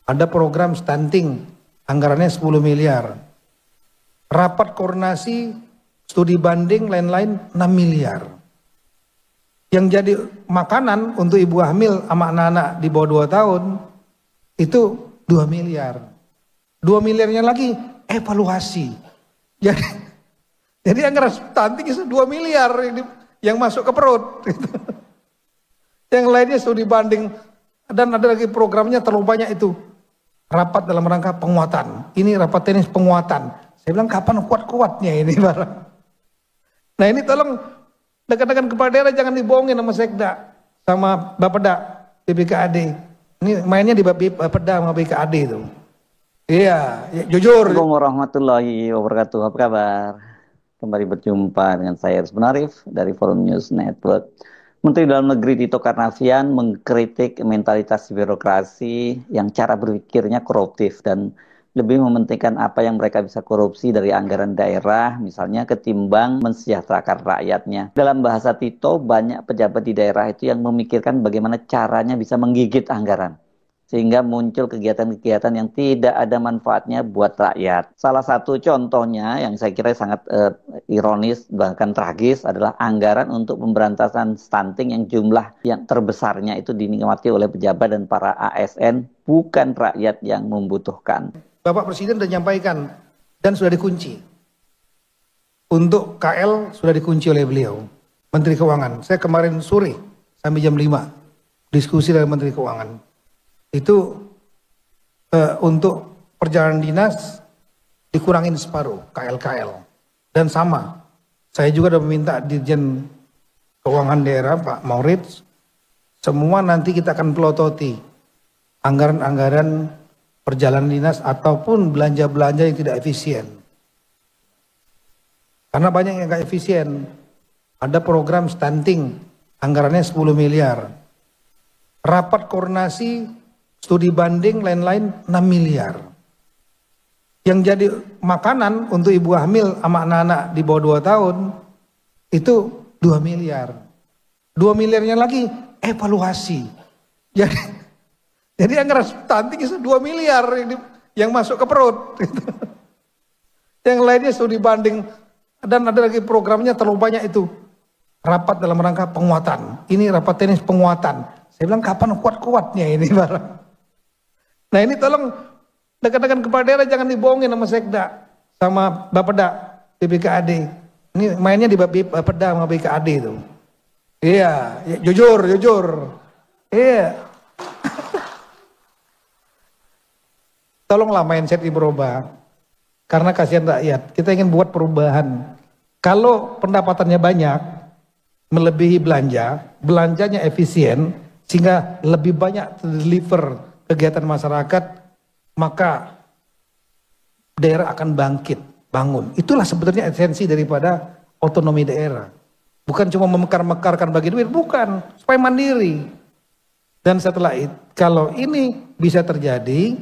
Ada program stunting, anggarannya 10 miliar. Rapat koordinasi, studi banding, lain-lain 6 miliar. Yang jadi makanan untuk ibu hamil sama anak-anak di bawah 2 tahun, itu 2 miliar. 2 miliarnya lagi evaluasi. Jadi anggaran stunting itu 2 miliar yang masuk ke perut. Yang lainnya studi banding. Dan ada lagi programnya terlalu banyak itu. Rapat dalam rangka penguatan. Ini rapat teknis penguatan. Saya bilang kapan kuat-kuatnya ini barang. Nah ini tolong dekat-dekat kepala daerah jangan dibohongin sama Sekda. Sama Bapeda, BPKAD. Ini mainnya di Bapeda sama BPKAD itu. Iya, ya, jujur. Assalamualaikum warahmatullahi wabarakatuh. Apa kabar? Kembali berjumpa dengan saya Rusman Arif dari Forum News Network. Menteri Dalam Negeri Tito Karnavian mengkritik mentalitas birokrasi yang cara berpikirnya koruptif dan lebih mementingkan apa yang mereka bisa korupsi dari anggaran daerah, misalnya ketimbang mensejahterakan rakyatnya. Dalam bahasa Tito, banyak pejabat di daerah itu yang memikirkan bagaimana caranya bisa menggigit anggaran, sehingga muncul kegiatan-kegiatan yang tidak ada manfaatnya buat rakyat. Salah satu contohnya yang saya kira sangat ironis bahkan tragis adalah anggaran untuk pemberantasan stunting yang jumlah yang terbesarnya itu dinikmati oleh pejabat dan para ASN, bukan rakyat yang membutuhkan. Bapak Presiden sudah menyampaikan dan sudah dikunci. Untuk KL sudah dikunci oleh beliau, Menteri Keuangan. Saya kemarin sore sampai jam 5 diskusi dengan Menteri Keuangan. Itu untuk perjalanan dinas dikurangin separuh KL. Dan sama, saya juga sudah meminta Dirjen Keuangan Daerah Pak Maurits, semua nanti kita akan pelototi anggaran-anggaran perjalanan dinas ataupun belanja-belanja yang tidak efisien. Karena banyak yang gak efisien. Ada program stunting, anggarannya 10 miliar. Rapat koordinasi, studi banding, lain-lain 6 miliar. Yang jadi makanan untuk ibu hamil sama anak-anak di bawah 2 tahun, itu 2 miliar. 2 miliarnya lagi evaluasi. Jadi anggaran stunting itu 2 miliar yang masuk ke perut. Yang lainnya studi banding. Dan ada lagi programnya terlalu banyak itu. Rapat dalam rangka penguatan. Ini rapat teknis penguatan. Saya bilang kapan kuat-kuatnya ini barang. Nah ini tolong dekat-dekat kepala daerah jangan dibohongin sama Sekda. Sama Bapeda, BPKAD. Ini mainnya di Bapeda sama BPKAD itu. Iya, ya, jujur. Iya. Tolonglah mindset berubah. Karena kasihan rakyat. Kita ingin buat perubahan. Kalau pendapatannya banyak, melebihi belanjanya efisien, sehingga lebih banyak deliver kegiatan masyarakat, maka daerah akan bangkit, bangun. Itulah sebetulnya esensi daripada otonomi daerah. Bukan cuma memekar-mekarkan bagi duit, bukan. Supaya mandiri. Dan setelah itu, kalau ini bisa terjadi,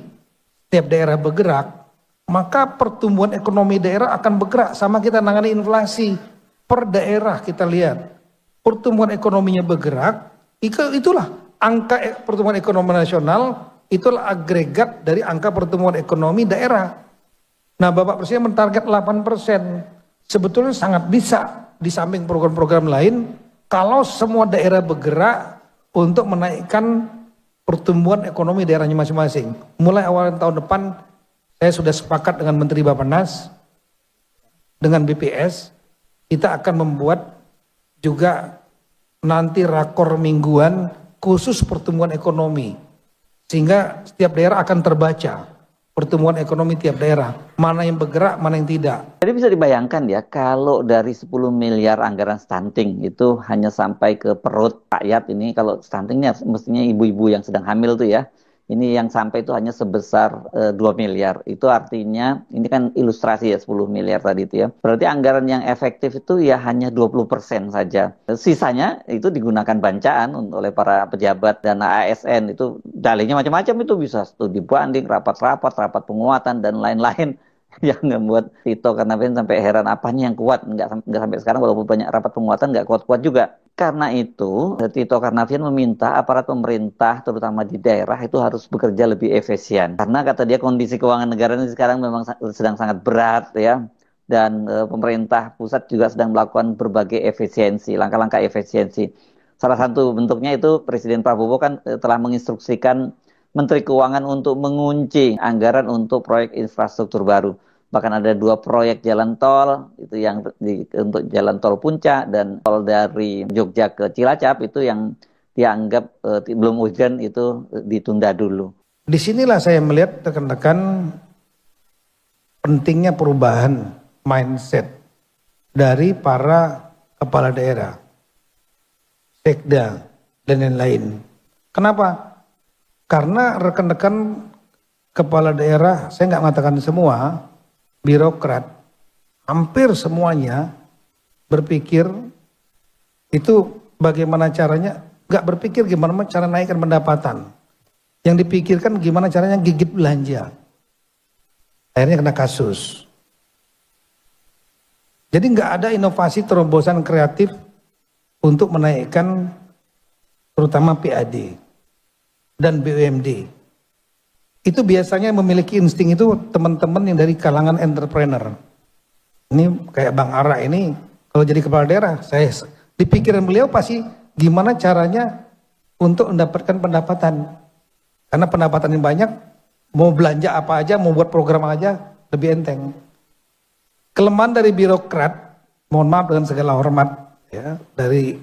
setiap daerah bergerak, maka pertumbuhan ekonomi daerah akan bergerak sama kita nangani inflasi. Per daerah kita lihat, pertumbuhan ekonominya bergerak, itulah angka pertumbuhan ekonomi nasional, itulah agregat dari angka pertumbuhan ekonomi daerah. Nah Bapak Presiden mentarget 8%, sebetulnya sangat bisa di samping program-program lain, kalau semua daerah bergerak untuk menaikkan pertumbuhan ekonomi daerahnya masing-masing. Mulai awal tahun depan, saya sudah sepakat dengan Menteri Bappenas, dengan BPS, kita akan membuat juga nanti rakor mingguan khusus pertumbuhan ekonomi. Sehingga setiap daerah akan terbaca pertumbuhan ekonomi tiap daerah. Mana yang bergerak, mana yang tidak. Jadi bisa dibayangkan ya, kalau dari 10 miliar anggaran stunting itu hanya sampai ke perut rakyat ini, kalau stuntingnya mestinya ibu-ibu yang sedang hamil tuh ya, ini yang sampai itu hanya sebesar 2 miliar. Itu artinya, ini kan ilustrasi ya 10 miliar tadi itu ya. Berarti anggaran yang efektif itu ya hanya 20% saja. Sisanya itu digunakan bancaan oleh para pejabat dan ASN. Itu dalihnya macam-macam, itu bisa studi banding, rapat penguatan dan lain-lain. Yang membuat Tito Karnavian sampai heran apanya yang kuat. Nggak sampai sekarang walaupun banyak rapat penguatan nggak kuat-kuat juga. Karena itu, Tito Karnavian meminta aparat pemerintah, terutama di daerah, itu harus bekerja lebih efisien. Karena kata dia kondisi keuangan negara ini sekarang memang sedang sangat berat, ya. Dan pemerintah pusat juga sedang melakukan berbagai efisiensi, langkah-langkah efisiensi. Salah satu bentuknya itu Presiden Prabowo kan telah menginstruksikan Menteri Keuangan untuk mengunci anggaran untuk proyek infrastruktur baru. Bahkan ada 2 proyek jalan tol itu yang untuk jalan tol Puncak dan tol dari Jogja ke Cilacap itu yang dianggap belum hujan itu ditunda dulu. Disinilah saya melihat rekan-rekan pentingnya perubahan mindset dari para kepala daerah, sekda dan lain-lain. Kenapa? Karena rekan-rekan kepala daerah, saya nggak mengatakan semua, birokrat, hampir semuanya berpikir itu bagaimana caranya, nggak berpikir gimana cara naikkan pendapatan. Yang dipikirkan gimana caranya gigit belanja. Akhirnya kena kasus. Jadi nggak ada inovasi terobosan kreatif untuk menaikkan terutama PAD dan BUMD. Itu biasanya memiliki insting itu teman-teman yang dari kalangan entrepreneur. Ini kayak Bang Ara ini, kalau jadi kepala daerah, saya di pikiran beliau pasti gimana caranya untuk mendapatkan pendapatan. Karena pendapatan yang banyak, mau belanja apa aja, mau buat program aja, lebih enteng. Kelemahan dari birokrat, mohon maaf dengan segala hormat, ya, dari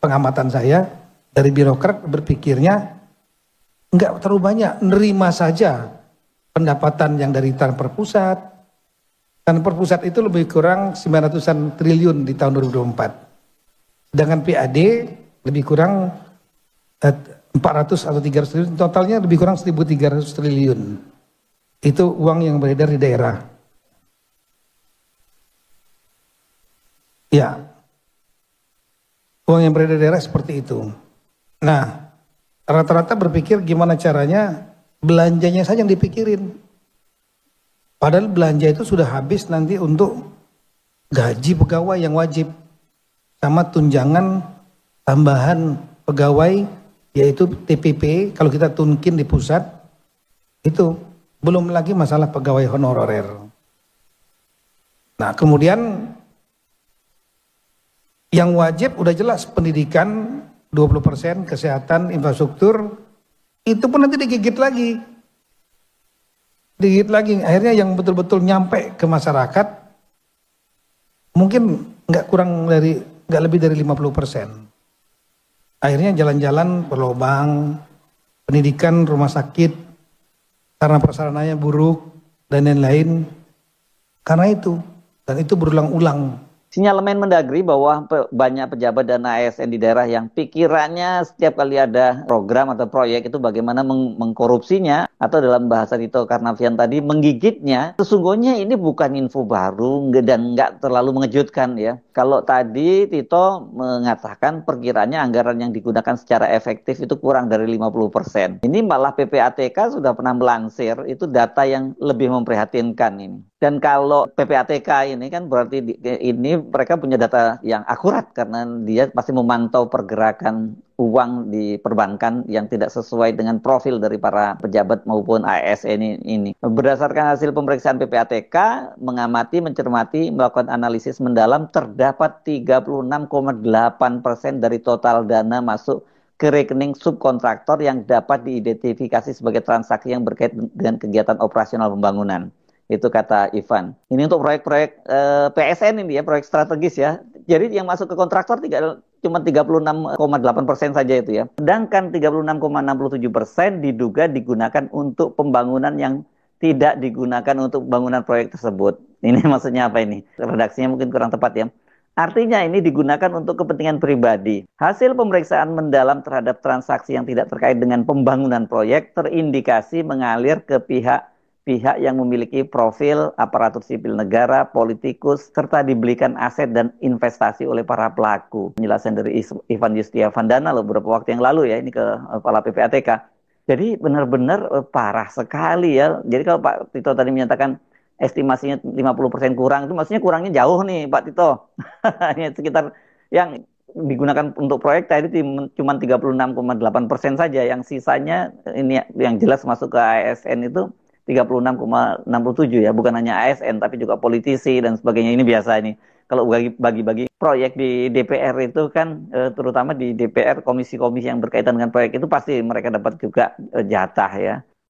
pengamatan saya, dari birokrat berpikirnya, enggak terlalu banyak, nerima saja pendapatan yang dari transfer pusat. Transfer pusat itu lebih kurang 900-an triliun di tahun 2024. Sedangkan PAD lebih kurang 400 atau 300 triliun, totalnya lebih kurang 1.300 triliun. Itu uang yang beredar di daerah. Ya, uang yang beredar di daerah seperti itu. Nah, rata-rata berpikir gimana caranya belanjanya saja yang dipikirin. Padahal belanja itu sudah habis nanti untuk gaji pegawai yang wajib. Sama tunjangan tambahan pegawai yaitu TPP kalau kita tunkin di pusat. Itu belum lagi masalah pegawai honorer. Nah kemudian yang wajib udah jelas pendidikan 20%, kesehatan, infrastruktur, itu pun nanti digigit lagi. Digigit lagi, akhirnya yang betul-betul nyampe ke masyarakat, mungkin nggak lebih dari 50%. Akhirnya jalan-jalan berlobang, pendidikan, rumah sakit, karena prasarananya buruk, dan lain-lain. Karena itu, dan itu berulang-ulang. Sinyalemen Mendagri bahwa banyak pejabat dan ASN di daerah yang pikirannya setiap kali ada program atau proyek itu bagaimana mengkorupsinya, atau dalam bahasa Tito Karnavian tadi menggigitnya. Sesungguhnya ini bukan info baru dan nggak terlalu mengejutkan ya. Kalau tadi Tito mengatakan perkiranya anggaran yang digunakan secara efektif itu kurang dari 50%. Ini malah PPATK sudah pernah melansir, itu data yang lebih memprihatinkan ini. Dan kalau PPATK ini kan berarti ini mereka punya data yang akurat karena dia pasti memantau pergerakan uang di perbankan yang tidak sesuai dengan profil dari para pejabat maupun ASN ini. Berdasarkan hasil pemeriksaan PPATK, mengamati, mencermati, melakukan analisis mendalam, terdapat 36,8% dari total dana masuk ke rekening subkontraktor yang dapat diidentifikasi sebagai transaksi yang berkaitan dengan kegiatan operasional pembangunan. Itu kata Ivan. Ini untuk proyek-proyek PSN ini ya, proyek strategis ya. Jadi yang masuk ke kontraktor cuma 36,8% saja itu ya. Sedangkan 36,67% diduga digunakan untuk pembangunan yang tidak digunakan untuk bangunan proyek tersebut. Ini maksudnya apa ini? Redaksinya mungkin kurang tepat ya. Artinya ini digunakan untuk kepentingan pribadi. Hasil pemeriksaan mendalam terhadap transaksi yang tidak terkait dengan pembangunan proyek terindikasi mengalir ke pihak yang memiliki profil aparatur sipil negara, politikus, serta dibelikan aset dan investasi oleh para pelaku. Penjelasan dari Ivan Yustiavandana loh beberapa waktu yang lalu ya, ini ke kepala PPATK. Jadi benar-benar parah sekali ya. Jadi kalau Pak Tito tadi menyatakan estimasinya 50% kurang, itu maksudnya kurangnya jauh nih Pak Tito. Hanya sekitar yang digunakan untuk proyek tadi cuma 36,8% saja, yang sisanya ini yang jelas masuk ke ASN itu 36,67 ya, bukan hanya ASN tapi juga politisi dan sebagainya. Ini biasa ini. Kalau bagi-bagi proyek di DPR itu kan, terutama di DPR komisi-komisi yang berkaitan dengan proyek itu pasti mereka dapat juga jatah ya.